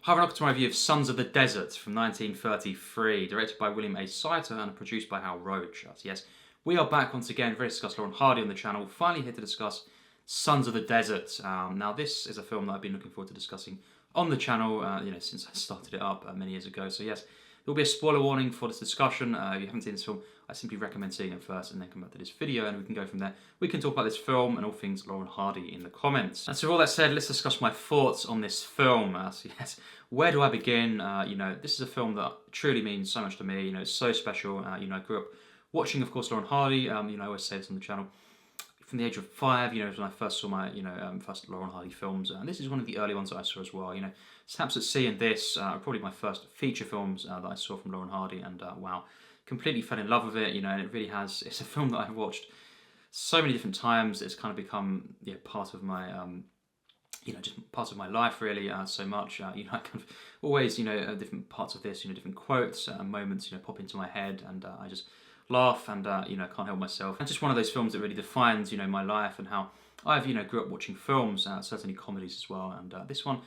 Hi, welcome to my review of Sons of the Desert from 1933, directed by William A. Seiter and produced by Hal Roach. So yes, we are back once again, ready to discuss Laurel and Hardy on the channel, finally here to discuss Sons of the Desert. Now this is a film that I've been looking forward to discussing on the channel, since I started it up many years ago. So yes, there will be a spoiler warning for this discussion. If you haven't seen this film, I simply recommend seeing it first and then come back to this video and we can go from there. We can talk about this film and all things Laurel and Hardy in the comments. And so with all that said, let's discuss my thoughts on this film. So yes, where do I begin? This is a film that truly means so much to me. It's so special. I grew up watching, of course, Laurel and Hardy. I always say this on the channel. From the age of 5, was when I first saw my, first Laurel and Hardy films, and this is one of the early ones that I saw as well. Snaps at Sea and this are probably my first feature films that I saw from Laurel and Hardy, and wow, completely fell in love with it. And it really has. It's a film that I've watched so many different times. It's kind of become part of my, just part of my life really. So much. I kind of always, different parts of this, different quotes, moments, pop into my head, and I just laugh and can't help myself. And just one of those films that really defines my life and how I've grew up watching films, certainly comedies as well. And this one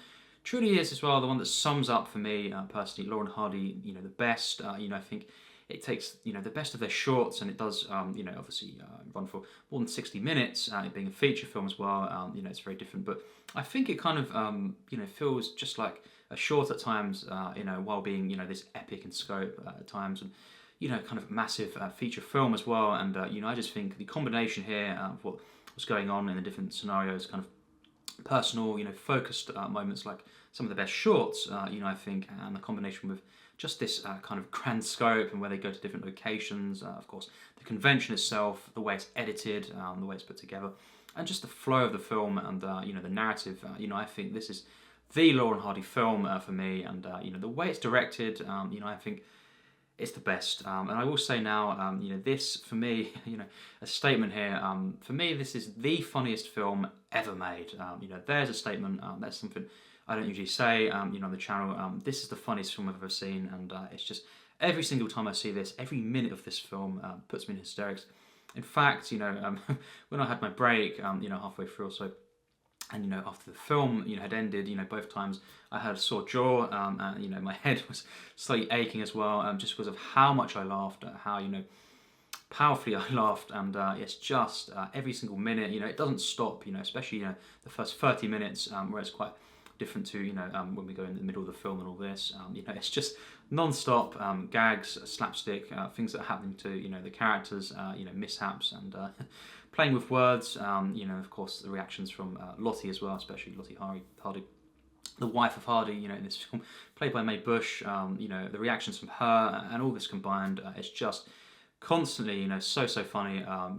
truly is as well the one that sums up for me personally Laurel and Hardy the best. I think it takes the best of their shorts, and it does obviously run for more than 60 minutes. It being a feature film as well, it's very different. But I think it kind of feels just like a short at times, while being this epic in scope at times. And kind of massive feature film as well. And I just think the combination here of what was going on in the different scenarios, kind of personal, focused moments like some of the best shorts, I think, and the combination with just this kind of grand scope and where they go to different locations, of course, the convention itself, the way it's edited, the way it's put together, and just the flow of the film and the narrative. I think this is the Laurel and Hardy film for me, and the way it's directed, I think it's the best. And I will say now, this for me, a statement here. For me, this is the funniest film ever made. There's a statement. That's something I don't usually say, on the channel. This is the funniest film I've ever seen, and it's just every single time I see this, every minute of this film puts me in hysterics. In fact, when I had my break, halfway through or so, and after the film had ended, both times I had a sore jaw, and my head was slightly aching as well, just because of how much I laughed, how powerfully I laughed, and it's just every single minute, it doesn't stop, especially the first 30 minutes, where it's quite different to when we go in the middle of the film and all this. It's just non-stop gags, slapstick, things that are happening to the characters, mishaps, and playing with words. Of course, the reactions from Lottie as well, especially Lottie Hardy, the wife of Hardy, in this film, played by Busch. The reactions from her and all this combined, it's just constantly, so funny. And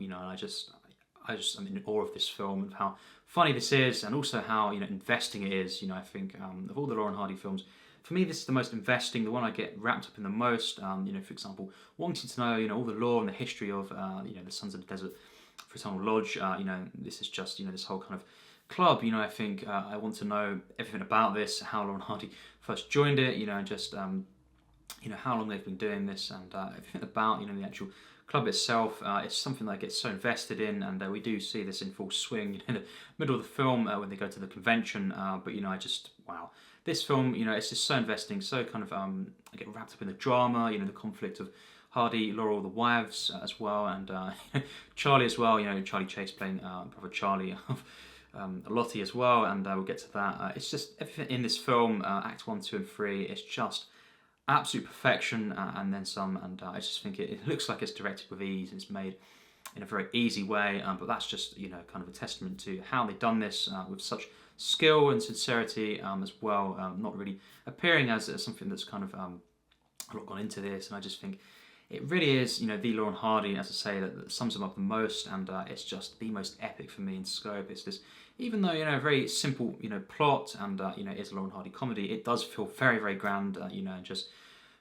I'm in awe of this film and how funny this is, and also how investing it is. I think of all the Laurel and Hardy films, for me this is the most investing, the one I get wrapped up in the most. For example, wanting to know all the lore and the history of the Sons of the Desert, for example, Lodge. This is just this whole kind of club. I think I want to know everything about this, how Laurel and Hardy first joined it, and just how long they've been doing this, and everything about the actual club itself. It's something that I get so invested in, and we do see this in full swing in the middle of the film when they go to the convention. But I just, wow, this film, it's just so investing, so kind of I get wrapped up in the drama, the conflict of Hardy, Laurel, the wives as well, and Charley as well. Charley Chase playing brother Charley of Lottie as well, and we'll get to that. It's just everything in this film, Act 1, 2, and 3. It's just absolute perfection, and then some. And I just think it looks like it's directed with ease. It's made in a very easy way, but that's just kind of a testament to how they've done this with such skill and sincerity as well. Not really appearing as something that's kind of a lot gone into this, and I just think it really is, the Laurel and Hardy, as I say, that sums them up the most, and it's just the most epic for me in scope. It's this, even though, a very simple, plot, and, it is a Laurel and Hardy comedy, it does feel very, very grand, and just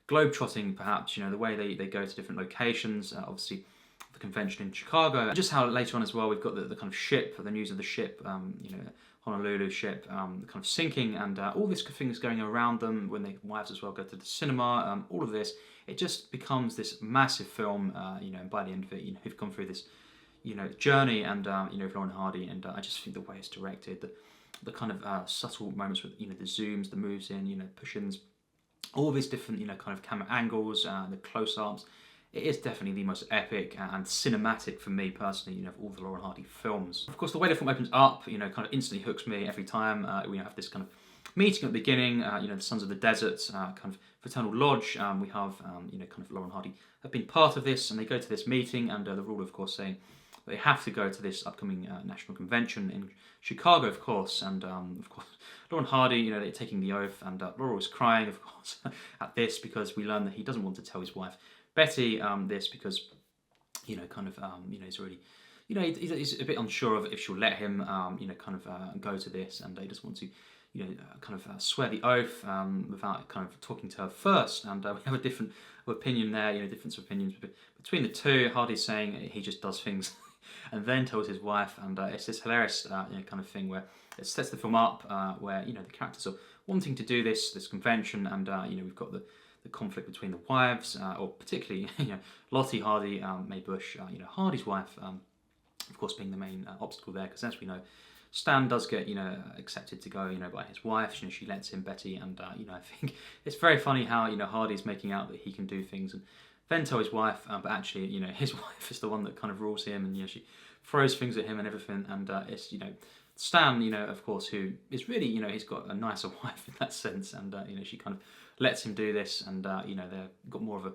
globe-trotting, perhaps, the way they go to different locations, obviously, the convention in Chicago, and just how later on as well, we've got the kind of ship, the news of the ship, Honolulu ship, kind of sinking, and all these things going around them, when their wives as well go to the cinema, all of this, it just becomes this massive film, and by the end of it, we've gone through this, journey, and, with Laurel and Hardy, and I just think the way it's directed, the kind of subtle moments with, you know, the zooms, the moves in, you know, push-ins, all these different, you know, kind of camera angles, the close-ups. It is definitely the most epic and cinematic for me personally, you know, of all the Laurel and Hardy films. Of course, the way the film opens up, you know, kind of instantly hooks me every time. We have this kind of meeting at the beginning, you know, the Sons of the Desert, kind of fraternal lodge. We have, you know, kind of Laurel and Hardy have been part of this, and they go to this meeting, and the rule, of course, saying they have to go to this upcoming national convention in Chicago, of course, and of course, Laurel and Hardy, you know, they're taking the oath, and Laurel is crying, of course, at this because we learn that he doesn't want to tell his wife Betty this because, you know, kind of, you know, he's already, you know, he's a bit unsure of if she'll let him, you know, kind of go to this, and he doesn't want to, you know, kind of swear the oath without kind of talking to her first. And we have a different opinion there, you know, difference of opinions between the two. Hardy's saying he just does things and then tells his wife, and it's this hilarious, you know, kind of thing where it sets the film up where, you know, the characters are wanting to do this convention, and you know, we've got the conflict between the wives, or particularly, you know, Lottie Hardy, Mae Busch, you know, Hardy's wife, of course, being the main obstacle there, because as we know, Stan does get, you know, accepted to go, you know, by his wife. You know, she lets him, Betty, and you know, I think it's very funny how, you know, Hardy's making out that he can do things and then tell his wife, but actually, you know, his wife is the one that kind of rules him, and you know, she throws things at him and everything, and it's, you know, Stan, you know, of course, who is really, you know, he's got a nicer wife in that sense, and you know, she kind of lets him do this, and you know, they've got more of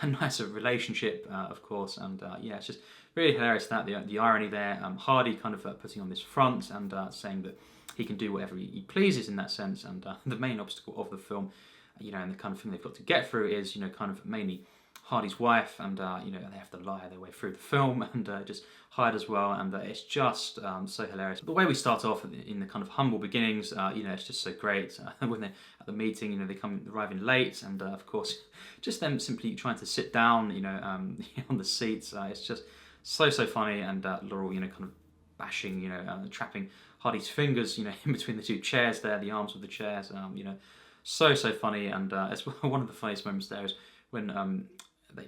a nicer relationship, of course, and yeah, it's just really hilarious that the irony there. Hardy kind of putting on this front and saying that he can do whatever he pleases in that sense, and the main obstacle of the film, you know, and the kind of thing they've got to get through is, you know, kind of mainly Hardy's wife, and you know, they have to lie their way through the film and just hide as well, and it's just so hilarious. The way we start off in the kind of humble beginnings, you know, it's just so great. When they're at the meeting, you know, they come arriving late, and of course, just them simply trying to sit down, you know, on the seats. It's just so funny, and Laurel, you know, kind of bashing, you know, trapping Hardy's fingers, you know, in between the two chairs there, the arms of the chairs, you know, so funny, and it's one of the funniest moments there is when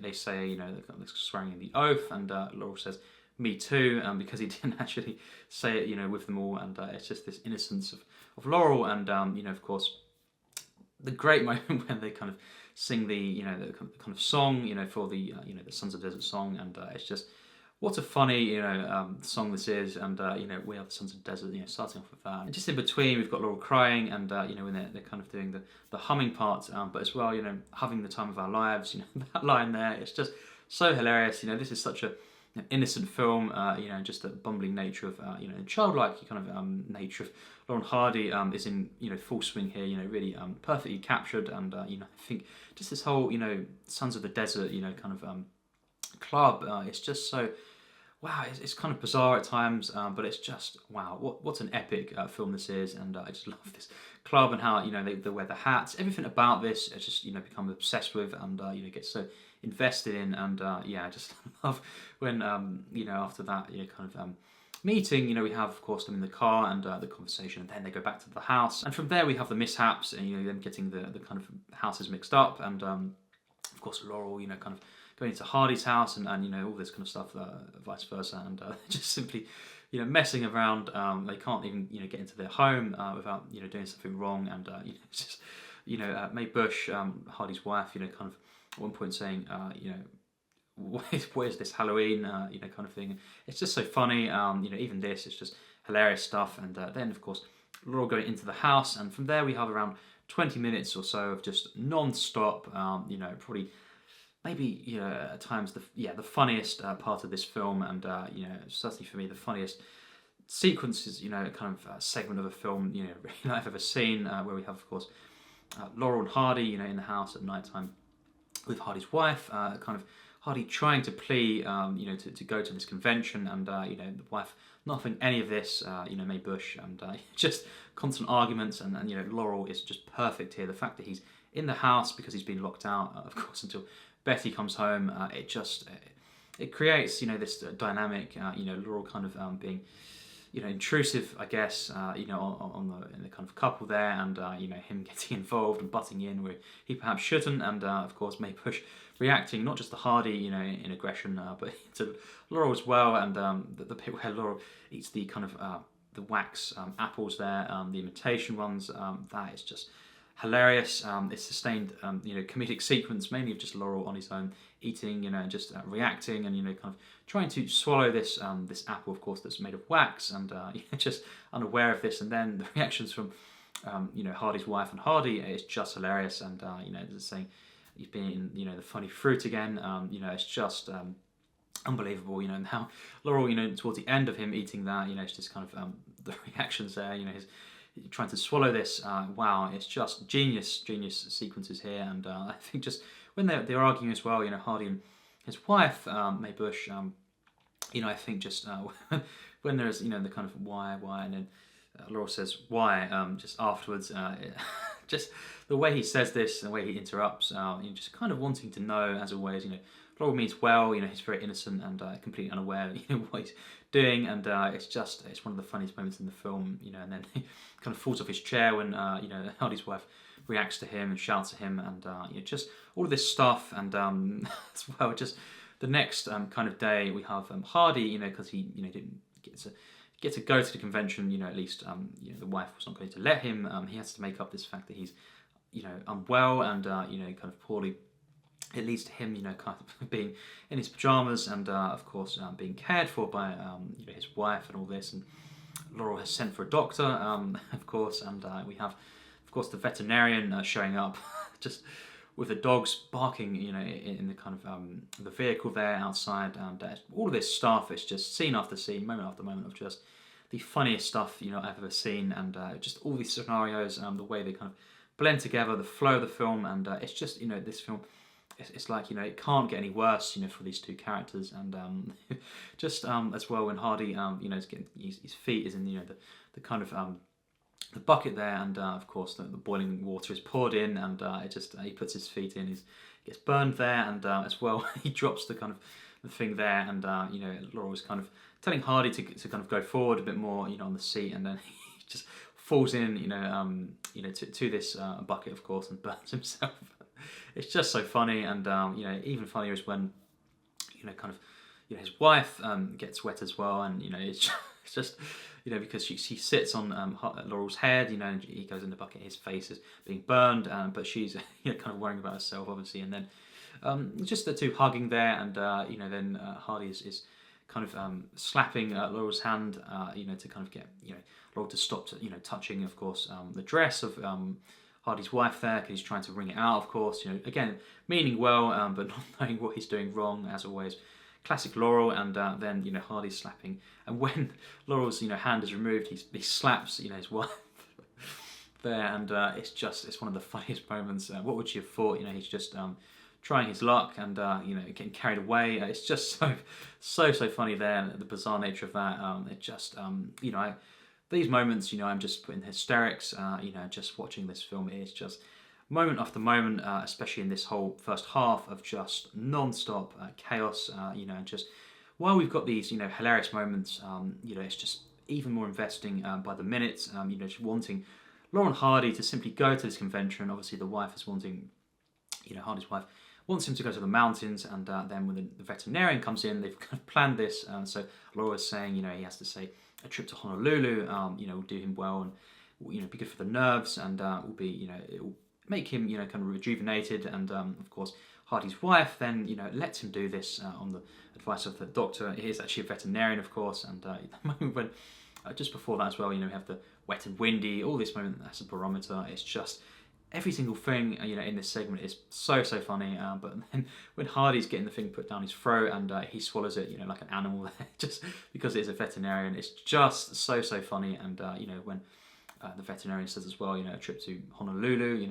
they say, you know, they're swearing in the oath, and Laurel says, "Me too," because he didn't actually say it, you know, with them all, and it's just this innocence of Laurel, and you know, of course, the great moment when they kind of sing the, you know, the kind of song, you know, for the you know, the Sons of the Desert song, and it's just what a funny, you know, song this is, and you know, we are the Sons of the Desert, you know, starting off with that. And just in between, we've got Laurel crying, and you know, when they're kind of doing the humming part, but as well, you know, having the time of our lives, you know, that line there, it's just so hilarious. You know, this is such an innocent film, you know, just the bumbling nature of, you know, childlike kind of nature of Laurel and Hardy is in, you know, full swing here, you know, really perfectly captured, and you know, I think just this whole, you know, Sons of the Desert, you know, kind of club, it's just so, wow, it's kind of bizarre at times, but it's just, wow, what an epic film this is, and I just love this club and how, you know, they wear the hats, everything about this, I just, you know, become obsessed with, and you know, get so invested in, and yeah, I just love when, you know, after that, you know, kind of meeting, you know, we have, of course, them in the car, and the conversation, and then they go back to the house, and from there we have the mishaps, and you know, them getting the kind of houses mixed up, and of course, Laurel, you know, kind of going into Hardy's house, and you know, all this kind of stuff, vice versa, and just simply, you know, messing around. They can't even, you know, get into their home without, you know, doing something wrong, and you know, it's just, you know, Mae Busch, Hardy's wife, you know, kind of at one point saying, you know, where's this Halloween, you know, kind of thing. It's just so funny. You know, even this, it's just hilarious stuff, and then of course, Laurel going into the house, and from there we have around 20 minutes or so of just non-stop, you know, probably maybe, you know, at times the funniest part of this film, and you know, certainly for me the funniest sequences, you know, kind of segment of a film, you know, really I've ever seen, where we have, of course, Laurel and Hardy, you know, in the house at night time with Hardy's wife, kind of Hardy trying to plea, you know, to go to this convention, and you know, the wife not having any of this, you know, Mae Busch, and just constant arguments, and you know, Laurel is just perfect here. The fact that he's in the house because he's been locked out, of course, until Betty comes home, it just it creates, you know, this dynamic, you know, Laurel kind of being, you know, intrusive, I guess, you know, on the kind of couple there, and you know, him getting involved and butting in where he perhaps shouldn't, and of course, Mae Busch reacting not just to Hardy, you know, in aggression, but to Laurel as well, and the bit where Laurel eats the kind of the wax apples there, the imitation ones. That is just hilarious. It's sustained, comedic sequence, mainly of just Laurel on his own eating, and just reacting and kind of trying to swallow this this apple, of course, that's made of wax, and just unaware of this, and then the reactions from Hardy's wife and Hardy is just hilarious, and just saying he's been the funny fruit again. It's just unbelievable, and how Laurel, towards the end of him eating that, it's just kind of the reactions there, his trying to swallow this. Wow, it's just genius sequences here, and I think just when they're arguing as well, Hardy and his wife, Mae Busch, I think just when there's the kind of why, and then Laurel says why, just afterwards, just the way he says this and the way he interrupts, just kind of wanting to know as always, Laurel means well, he's very innocent and completely unaware what he's doing, and it's one of the funniest moments in the film, and then he kind of falls off his chair when Hardy's wife reacts to him and shouts at him, and just all of this stuff, and as well, just the next kind of day we have Hardy, because he didn't get to go to the convention, at least the wife was not going to let him. He has to make up this fact that he's unwell and kind of poorly. It leads to him, kind of being in his pajamas and, of course, being cared for by, his wife and all this. And Laurel has sent for a doctor, of course, and we have, of course, the veterinarian showing up, just with the dogs barking, in the kind of the vehicle there outside, and all of this stuff. It's just scene after scene, moment after moment of just the funniest stuff I've ever seen, and just all these scenarios, the way they kind of blend together, the flow of the film, and it's just this film. It's like it can't get any worse for these two characters, and just as well when Hardy is getting his feet is in the kind of the bucket there, and of course the boiling water is poured in, and he puts his feet in, he gets burned there, and as well he drops the kind of the thing there, and Laurel was kind of telling Hardy to kind of go forward a bit more on the seat, and then he just falls in to this bucket, of course, and burns himself. It's just so funny, and even funnier is when kind of his wife gets wet as well, and it's just because she sits on Laurel's head, and he goes in the bucket, his face is being burned, but she's kind of worrying about herself, obviously, and then just the two hugging there, and then Hardy is kind of slapping Laurel's hand, to kind of get Laurel to stop touching, of course, the dress of Hardy's wife there, because he's trying to wring it out, of course, again, meaning well, but not knowing what he's doing wrong, as always. Classic Laurel, and then, Hardy's slapping. And when Laurel's, hand is removed, he slaps, his wife there, and it's one of the funniest moments. What would you have thought? He's just trying his luck and, getting carried away. It's just so funny there, the bizarre nature of that. It just, these moments, I'm just putting hysterics, just watching this film is just moment after moment, especially in this whole first half of just non-stop chaos, just while we've got these, hilarious moments, it's just even more investing by the minutes, just wanting Laurel and Hardy to simply go to this convention. Obviously the wife is wanting, Hardy's wife wants him to go to the mountains, and then when the veterinarian comes in, they've kind of planned this, so Laurel is saying, he has to say, a trip to Honolulu, will do him well, and be good for the nerves, and will be, it will make him, kind of rejuvenated, and of course, Hardy's wife then, lets him do this on the advice of the doctor. He is actually a veterinarian, of course, and the moment when, just before that as well, we have the wet and windy, all this moment, that's a barometer. It's just every single thing, in this segment is so funny, but then when Hardy's getting the thing put down his throat, and he swallows it, like an animal, just because it is a veterinarian, it's just so funny, and when the veterinarian says as well, a trip to Honolulu,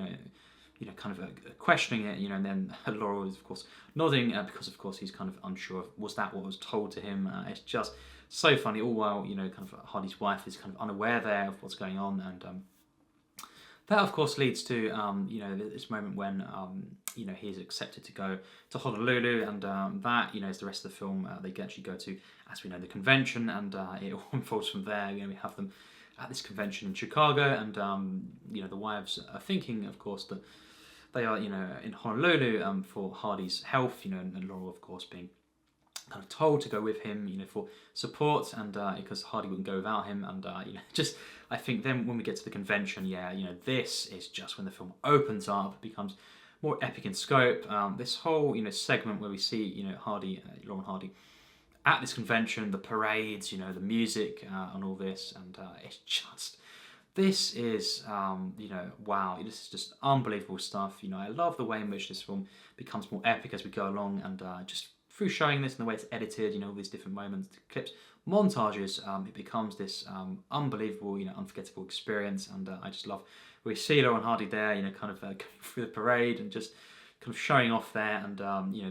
kind of questioning it, and then Laurel is of course nodding, because of course he's kind of unsure of, was that what was told to him. It's just so funny, all while, kind of Hardy's wife is kind of unaware there of what's going on, and that, of course, leads to, this moment when, he's accepted to go to Honolulu, and that, is the rest of the film. They actually go to, as we know, the convention, and it all unfolds from there. We have them at this convention in Chicago, and, the wives are thinking, of course, that they are, in Honolulu for Hardy's health, and Laurel, of course, being kind of told to go with him, for support, and because Hardy wouldn't go without him, and just I think then when we get to the convention, this is just when the film opens up, it becomes more epic in scope. This whole segment where we see Lauren Hardy at this convention, the parades, the music, and all this, and it's just. This is, wow, this is just unbelievable stuff. I love the way in which this film becomes more epic as we go along, and just through showing this and the way it's edited, all these different moments, clips, montages, it becomes this unbelievable, unforgettable experience, and I just love we see Lauren Hardy there, kind of going through the parade and just kind of showing off there, and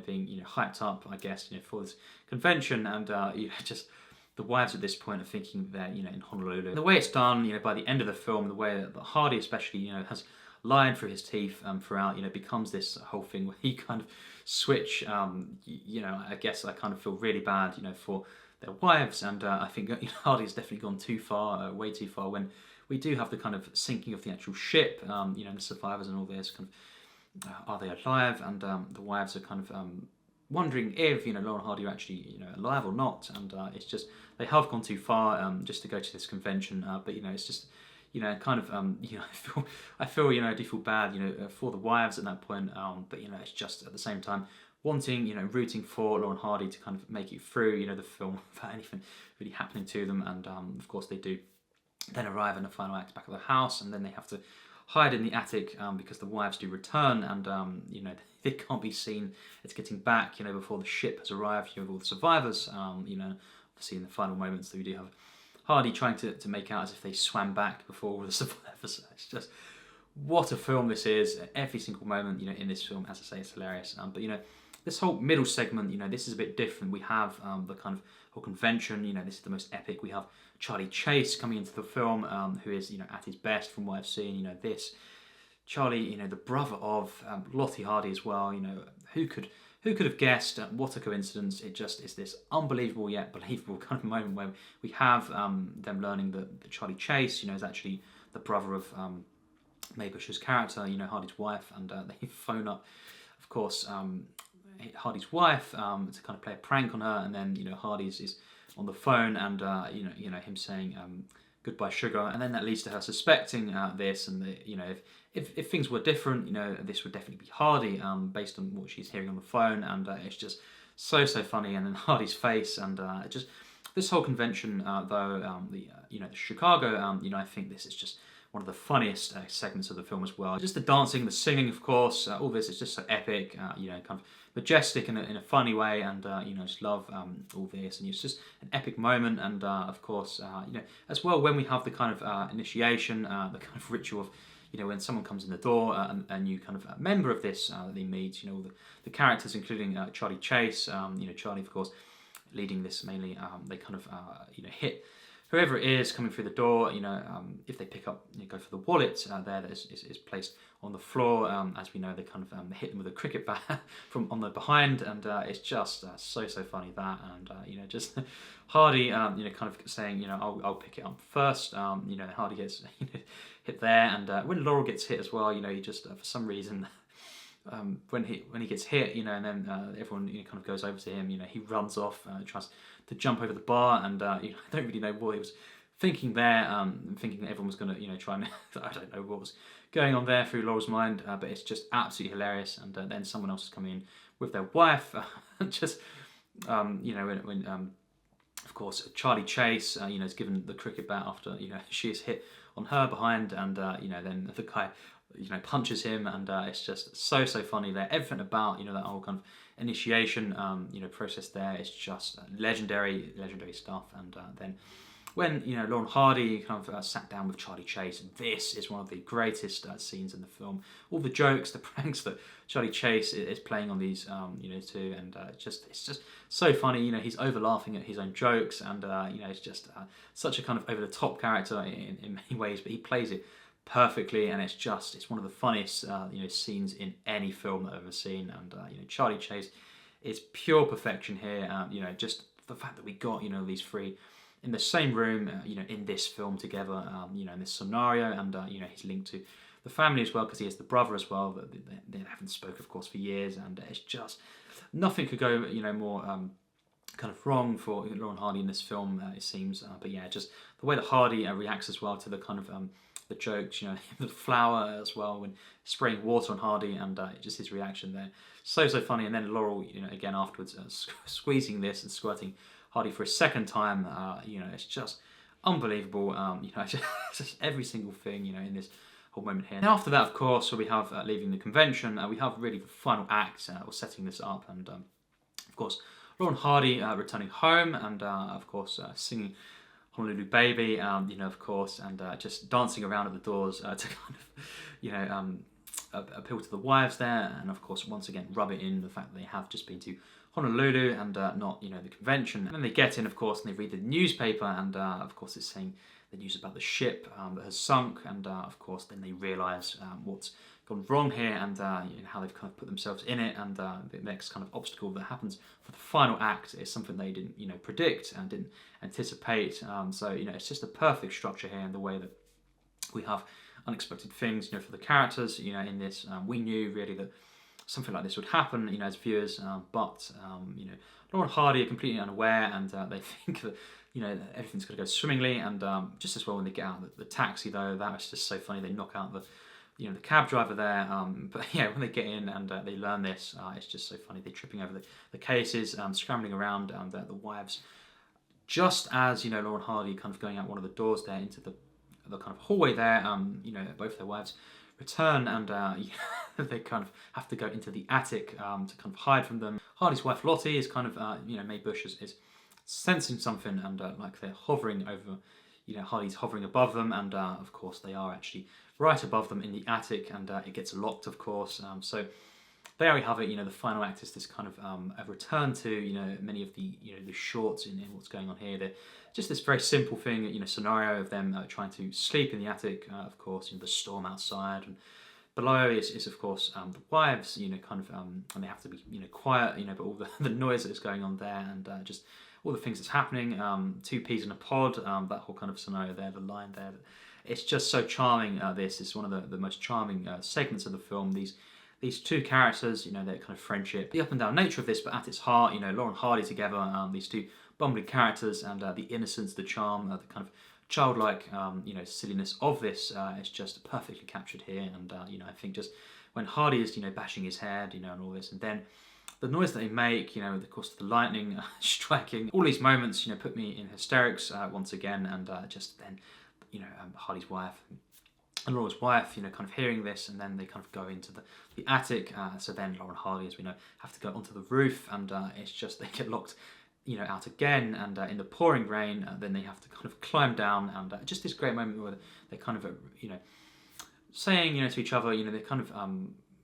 being hyped up, I guess, for this convention, and just. The wives at this point are thinking they're, in Honolulu. The way it's done, by the end of the film, the way that Hardy especially, has lied through his teeth throughout, becomes this whole thing where he kind of switch, I guess I kind of feel really bad, for their wives, and I think Hardy's definitely gone too far, way too far, when we do have the kind of sinking of the actual ship, and the survivors and all this, kind of, are they alive, and the wives are kind of, wondering if Lauren Hardy are actually alive or not, and it's just they have gone too far just to go to this convention, but it's just kind of I feel I do feel bad for the wives at that point, but it's just at the same time wanting rooting for Lauren Hardy to kind of make it through the film without anything really happening to them, and of course they do then arrive in the final act back at the house, and then they have to hide in the attic because the wives do return, and they can't be seen. It's getting back before the ship has arrived with all the survivors, obviously in the final moments that we do have Hardy trying to make out as if they swam back before all the survivors. It's just what a film this is. Every single moment in this film, as I say, it's hilarious, but this whole middle segment, this is a bit different. We have the kind of whole convention, this is the most epic. We have Charley Chase coming into the film, who is, at his best from what I've seen. This Charley, the brother of Lottie Hardy as well. Who could have guessed? What a coincidence! It just is this unbelievable yet believable kind of moment where we have them learning that Charley Chase, is actually the brother of Mae Busch's character, Hardy's wife, and they phone up, of course, Hardy's wife to kind of play a prank on her, and then Hardy's is on the phone, and him saying goodbye sugar, and then that leads to her suspecting this, and if things were different, this would definitely be Hardy, based on what she's hearing on the phone, and it's just so funny, and then Hardy's face, and just this whole convention, though, the Chicago, I think this is just one of the funniest segments of the film as well. Just the dancing, the singing, of course, all this is just so epic, kind of majestic in a funny way, and just love all this, and it's just an epic moment, and of course, as well when we have the kind of initiation, the kind of ritual of when someone comes in the door, a new kind of member of this that they meet, all the characters, including Charley Chase, Charley, of course, leading this mainly, they kind of hit whoever it is coming through the door, if they pick up, go for the wallet there that is placed on the floor, as we know, they kind of hit them with a cricket bat from on the behind, and it's just so funny that, and just Hardy, kind of saying, I'll pick it up first, Hardy gets hit there, and when Laurel gets hit as well, he just for some reason. When he gets hit, and then everyone kind of goes over to him. He runs off, tries to jump over the bar, and I don't really know what he was thinking there. Thinking that everyone was going to try and I don't know what was going on there through Laurel's mind, but it's just absolutely hilarious. And then someone else is coming in with their wife, just when of course Charley Chase is given the cricket bat after she is hit on her behind, and then the guy punches him, and it's just so funny there. Everything about that whole kind of initiation process there is just legendary stuff. And then when Lauren Hardy kind of sat down with Charley Chase, this is one of the greatest scenes in the film. All the jokes, the pranks that Charley Chase is playing on these too, and it's just so funny. He's over laughing at his own jokes, and it's just such a kind of over the top character in many ways, but he plays it perfectly, and it's one of the funniest scenes in any film that I've ever seen, and Charley Chase is pure perfection here. Just the fact that we got these three in the same room, in this film together, in this scenario, and he's linked to the family as well because he has the brother as well that they haven't spoken, of course, for years, and it's just nothing could go more kind of wrong for Lauren Hardy in this film, it seems. But yeah, just the way that Hardy reacts as well to the kind of the jokes, you know, the flour as well, when spraying water on Hardy, and just his reaction there, so funny. And then Laurel, you know, again afterwards, squeezing this and squirting Hardy for a second time. You know, it's just unbelievable. You know, just every single thing, you know, in this whole moment here. And after that, of course, so we have leaving the convention. We have really the final act, or setting this up, and of course, Lauren Hardy returning home, and of course singing Honolulu Baby, you know, of course, and just dancing around at the doors to kind of, you know, appeal to the wives there, and of course once again rub it in the fact that they have just been to Honolulu and not, you know, the convention. And then they get in, of course, and they read the newspaper, and of course it's saying the news about the ship that has sunk, and of course then they realise what's gone wrong here, and you know, how they've kind of put themselves in it, and the next kind of obstacle that happens for the final act is something they didn't, you know, predict and didn't anticipate. So, you know, it's just a perfect structure here in the way that we have unexpected things, you know, for the characters, you know, in this. We knew really that something like this would happen, you know, as viewers, but you know, Lauren Hardy are completely unaware, and they think that, you know, everything's going to go swimmingly, and just as well when they get out of the taxi, though, that was just so funny. They knock out the, you know, the cab driver there, but yeah, when they get in and they learn this, it's just so funny. They're tripping over the cases, scrambling around, the wives, just as, you know, Lauren Hardy kind of going out one of the doors there into the kind of hallway there, you know, both their wives return, and they kind of have to go into the attic to kind of hide from them. Hardy's wife Lottie is kind of, you know, Mae Busch is sensing something, and like they're hovering over, you know, Hardy's hovering above them, and of course they are actually right above them in the attic, and it gets locked, of course. So there we have it. You know, the final act is this kind of a return to, you know, many of the, you know, the shorts in what's going on here. They're just this very simple thing, you know, scenario of them trying to sleep in the attic. Of course, you know, the storm outside, and below is of course the wives, you know, kind of and they have to be, you know, quiet, you know, but all the noise that is going on there, and just all the things that's happening. Two peas in a pod, that whole kind of scenario there, the line there. It's just so charming. This is one of the most charming segments of the film. These two characters, you know, their kind of friendship, the up and down nature of this, but at its heart, you know, Lauren Hardy together, these two bumbling characters, and the innocence, the charm, the kind of childlike, you know, silliness of this is just perfectly captured here. And you know, I think just when Hardy is, you know, bashing his head, you know, and all this, and then the noise that they make, you know, of course the lightning striking, all these moments, you know, put me in hysterics once again, and just then, you know, Hardy's wife and Laura's wife, you know, kind of hearing this, and then they kind of go into the attic. So then Lauren Hardy, as we know, have to go onto the roof, and it's just they get locked, you know, out again, and in the pouring rain, then they have to kind of climb down, and just this great moment where they kind of, you know, saying, you know, to each other, you know, they're kind of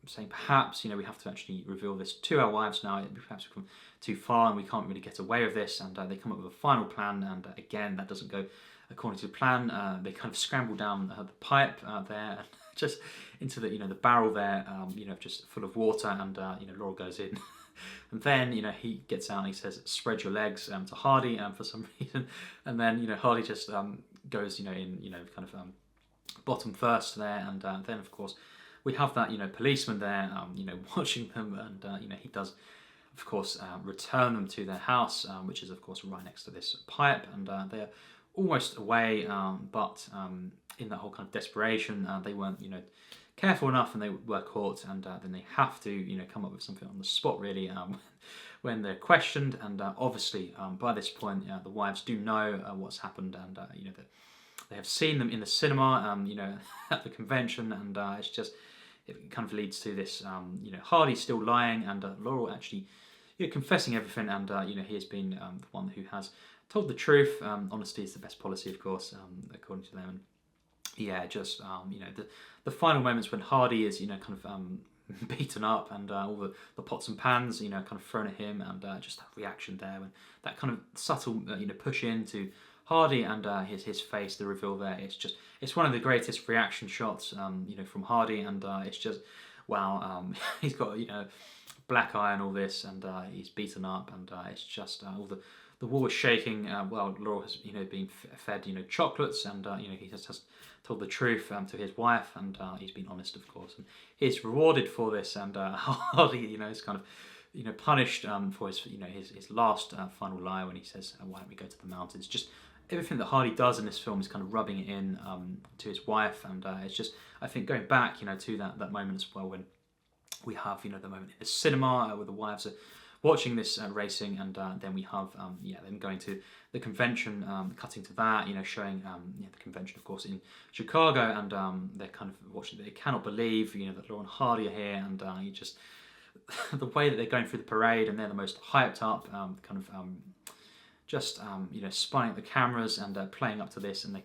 saying perhaps, you know, we have to actually reveal this to our wives now. Perhaps we've come too far and we can't really get away with this, and they come up with a final plan, and again that doesn't go according to the plan. They kind of scramble down the pipe there, and just into the, you know, the barrel there, you know, just full of water, and you know, Laurel goes in. And then, you know, he gets out and he says, "Spread your legs," to Hardy, for some reason. And then, you know, Hardy just goes, you know, in, you know, kind of bottom first there, and then of course we have that, you know, policeman there, you know, watching them, and you know, he does, of course, return them to their house, which is of course right next to this pipe, and they're almost away, but in that whole kind of desperation, they weren't, you know, careful enough, and they were caught, and then they have to, you know, come up with something on the spot, really, when they're questioned, and obviously by this point the wives do know what's happened, and you know, that they have seen them in the cinema, you know, at the convention, and it's just, it kind of leads to this, you know, Hardy still lying, and Laurel actually, you know, confessing everything, and you know, he has been the one who has told the truth. Honesty is the best policy, of course, according to them. And yeah, just you know, the final moments when Hardy is, you know, kind of beaten up, and all the pots and pans, you know, kind of thrown at him, and just that reaction there, when that kind of subtle, you know, push into Hardy, and his face, the reveal there, it's one of the greatest reaction shots, you know, from Hardy, and it's just, wow, he's got, you know, black eye and all this, and he's beaten up, and it's just all the wall is shaking. Well, Laurel has, you know, been fed, you know, chocolates, and you know, he has told the truth to his wife, and he's been honest, of course, and he's rewarded for this, and Hardy, you know, is kind of punished for his his last final lie when he says, "Why don't we go to the mountains?" Just everything that Hardy does in this film is kind of rubbing it in to his wife, and it's just, I think, going back to that moment as well when we have the moment in the cinema where the wives are watching this racing, and then we have them going to the convention, cutting to that, showing the convention, of course, in Chicago, and they're kind of watching. They cannot believe that Laurel and Hardy are here, and you just the way that they're going through the parade, and they're the most hyped up, spying at the cameras and playing up to this, and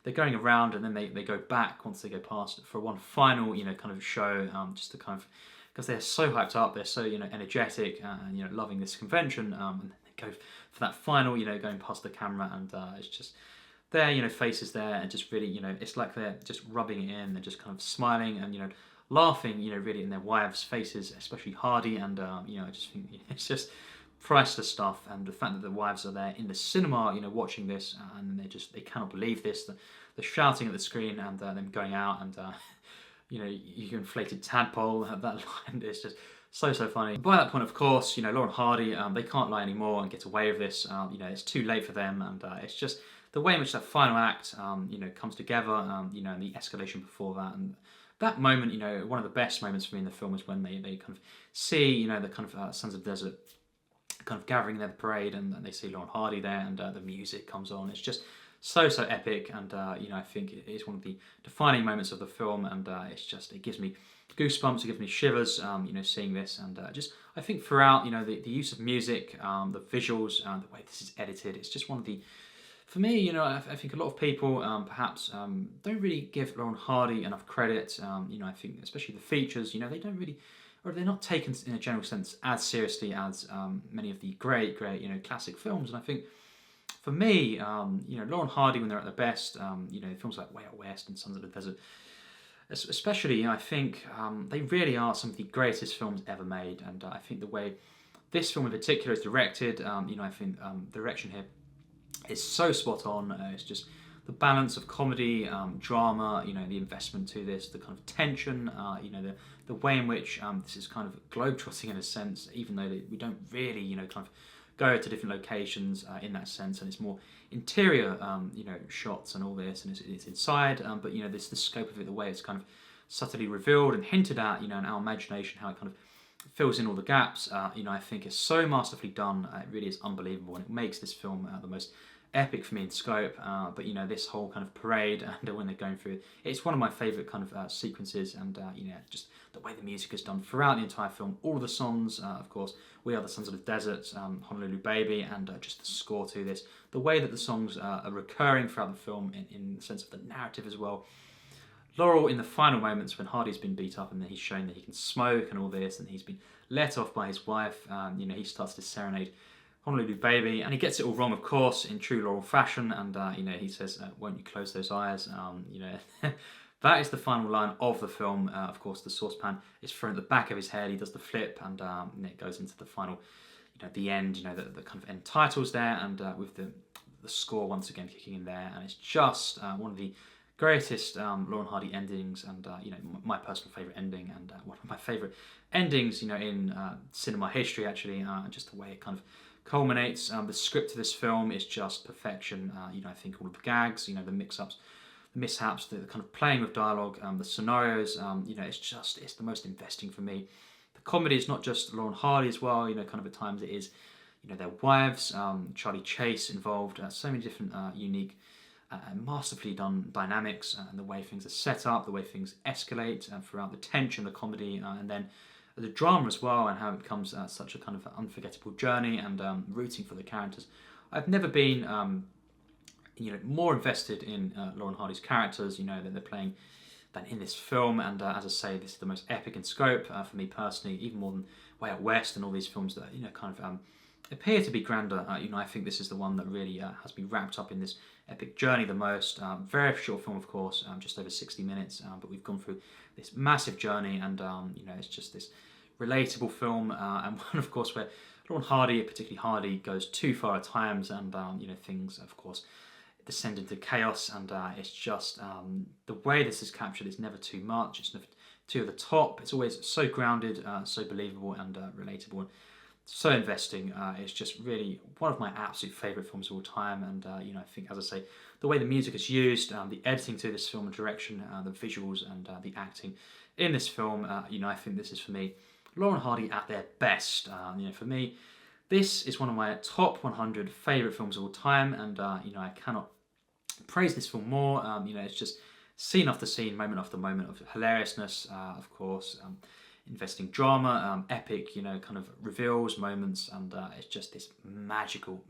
they're going around, and then they go back once they go past for one final kind of show, just to kind of, because they're so hyped up, they're so energetic, and loving this convention, and they go for that final going past the camera, and it's just their faces there, and just really it's like they're just rubbing it in, they're just kind of smiling and laughing really in their wives' faces, especially Hardy, and I just think it's just priceless stuff. And the fact that the wives are there in the cinema watching this, and they cannot believe this, the shouting at the screen, and them going out, and you inflated tadpole, that line is just so funny. By that point, of course, Laurel and Hardy, they can't lie anymore and get away with this. It's too late for them, and it's just the way in which that final act comes together, and the escalation before that, and that moment, one of the best moments for me in the film is when they kind of see, the kind of Sons of the Desert kind of gathering there, the parade, and they see Laurel and Hardy there, and the music comes on. It's just so epic, and I think it is one of the defining moments of the film, and it gives me goosebumps, it gives me shivers, seeing this, and I think throughout, the use of music, the visuals, the way this is edited, it's just one of the, for me, I think a lot of people perhaps don't really give Laurel and Hardy enough credit. I think especially the features, they don't really, or they're not taken in a general sense as seriously as many of the great classic films. And I think for me, Laurel and Hardy, when they're at their best, films like Way Out West and Sons of the Desert, especially, I think they really are some of the greatest films ever made. And I think the way this film in particular is directed, I think the direction here is so spot on. It's just the balance of comedy, drama, the investment to this, the kind of tension, the way in which this is kind of globetrotting in a sense, even though we don't really, kind of go to different locations in that sense, and it's more interior, shots and all this, and it's inside, but this the scope of it, the way it's kind of subtly revealed and hinted at, in our imagination, how it kind of fills in all the gaps, I think is so masterfully done. It really is unbelievable, and it makes this film the most epic for me in scope. But this whole kind of parade, and when they're going through it, it's one of my favourite kind of sequences, and just the way the music is done throughout the entire film. All the songs, of course, We Are the Sons of the Desert, Honolulu Baby, and just the score to this. The way that the songs are recurring throughout the film in the sense of the narrative as well. Laurel, in the final moments when Hardy's been beat up and then he's shown that he can smoke and all this, and he's been let off by his wife, he starts to serenade Honolulu Baby, and he gets it all wrong, of course, in true Laurel fashion, and he says, "Won't you close those eyes?" That is the final line of the film. Of course, the saucepan is thrown at the back of his head. He does the flip, and it goes into the final, the end. The kind of end titles there, and with the score once again kicking in there, and it's just one of the greatest Laurel and Hardy endings, and my personal favourite ending, and one of my favourite endings, in cinema history, actually. Just the way it kind of culminates. The script of this film is just perfection. I think all of the gags, the mix-ups, the mishaps, the kind of playing with dialogue, the scenarios, it's the most investing for me. The comedy is not just Laurel and Hardy as well, kind of at times it is, their wives, Charley Chase involved, so many different unique masterfully done dynamics, and the way things are set up, the way things escalate throughout the tension, the comedy, and then the drama as well, and how it becomes such a kind of unforgettable journey, and rooting for the characters. I've never been more invested in Laurel and Hardy's characters, that they're playing, than in this film. And as I say, this is the most epic in scope for me personally, even more than Way Out West and all these films that kind of appear to be grander. I think this is the one that really has me wrapped up in this epic journey the most. Very short film, of course, just over 60 minutes, but we've gone through this massive journey, and it's just this relatable film, and one, of course, where Laurel and Hardy, particularly Hardy, goes too far at times, and things, of course, descend into chaos, and it's just the way this is captured is never too much, it's never two at the top. It's always so grounded, so believable and relatable, and so investing. It's just really one of my absolute favourite films of all time. And I think, as I say, the way the music is used, the editing to this film, the direction, the visuals, and the acting in this film, I think this is, for me, Laurel and Hardy at their best. For me, this is one of my top 100 favourite films of all time, and I cannot praise this film more. It's just scene after scene, moment after moment of hilariousness, of course, investing drama, epic, kind of reveals, moments, and it's just this magical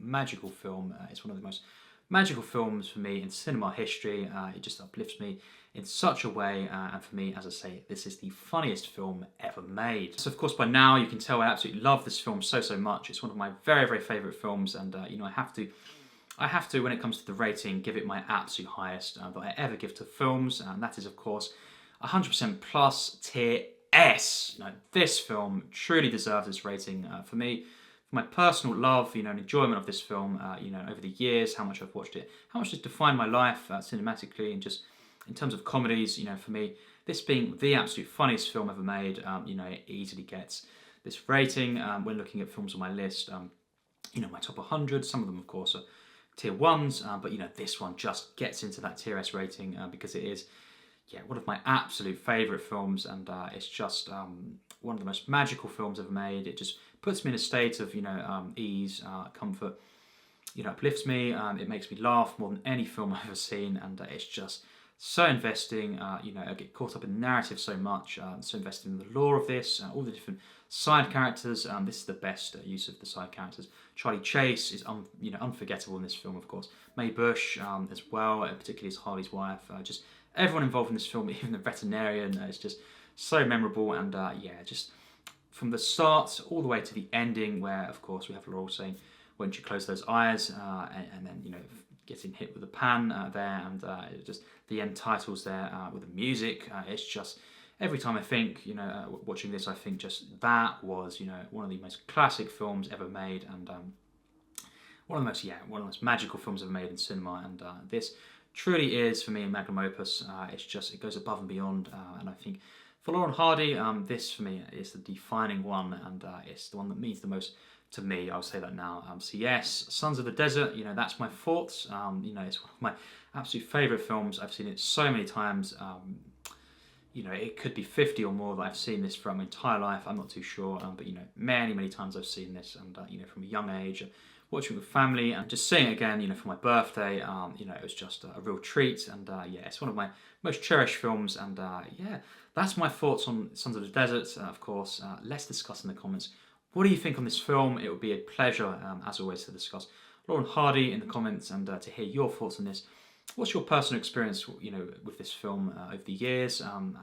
film. It's one of the most magical films for me in cinema history. It just uplifts me in such a way, and for me, as I say, this is the funniest film ever made. So of course by now you can tell I absolutely love this film so much. It's one of my very favourite films, and I have to, when it comes to the rating, give it my absolute highest that I ever give to films, and that is of course 100% plus tier S. This film truly deserves this rating. For me, for my personal love, and enjoyment of this film, over the years, how much I've watched it, how much it's defined my life cinematically, and just in terms of comedies, for me, this being the absolute funniest film ever made, it easily gets this rating. When looking at films on my list, my top 100, some of them, of course, are tier 1s, but this one just gets into that tier S rating because it is, one of my absolute favourite films, and it's just one of the most magical films ever made. It just puts me in a state of, ease, comfort, uplifts me. It makes me laugh more than any film I've ever seen, and it's just so investing. I get caught up in the narrative so much, so invested in the lore of this, all the different side characters. This is the best use of the side characters. Charley Chase is unforgettable in this film, of course. Busch as well, particularly as Harley's wife. Just everyone involved in this film, even the veterinarian, is just so memorable. And just from the start all the way to the ending, where of course we have Laurel saying, "Won't you close those eyes?" and then getting hit with a pan there, and just the end titles there with the music. It's just, every time I think, watching this, I think just that was, one of the most classic films ever made, and one of the most magical films ever made in cinema. And this truly is, for me, a magnum opus. It goes above and beyond, and I think for Laurel and Hardy, this for me is the defining one, and it's the one that means the most to me. I'll say that now. So yes, Sons of the Desert, that's my thoughts. It's one of my absolute favourite films. I've seen it so many times. It could be 50 or more that I've seen this throughout my entire life. I'm not too sure, but many times I've seen this, and from a young age, watching it with family, and just seeing it again, for my birthday. It was just a real treat, and it's one of my most cherished films, and that's my thoughts on Sons of the Desert. Of course, let's discuss in the comments. What do you think on this film? It would be a pleasure, as always, to discuss Laurel and Hardy in the comments, and to hear your thoughts on this. What's your personal experience, with this film over the years, and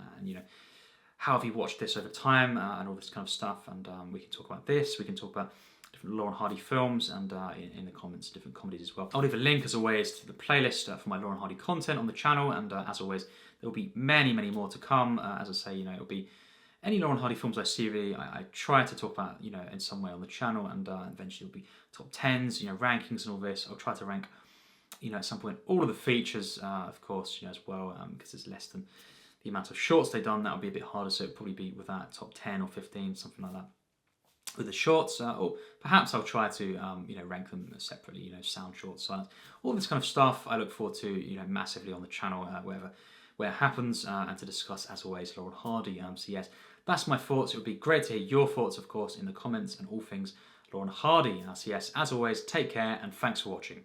how have you watched this over time, and all this kind of stuff? And we can talk about this. We can talk about different Laurel and Hardy films, and in the comments, different comedies as well. I'll leave a link, as always, to the playlist for my Laurel and Hardy content on the channel, and as always, there will be many more to come. As I say, it'll be any Laurel and Hardy films I see, really, I try to talk about, in some way on the channel, and eventually it'll be top 10s, rankings and all this. I'll try to rank, at some point, all of the features, of course, as well, because it's less than the amount of shorts they've done. That'll be a bit harder, so it'll probably be with that top 10 or 15, something like that. With the shorts, or perhaps I'll try to, rank them separately, sound, short, silent, all this kind of stuff I look forward to, massively on the channel, where it happens, and to discuss, as always, Laurel and Hardy. So yes, that's my thoughts. It would be great to hear your thoughts, of course, in the comments, and all things Laurel and Hardy. So yes, as always, take care, and thanks for watching.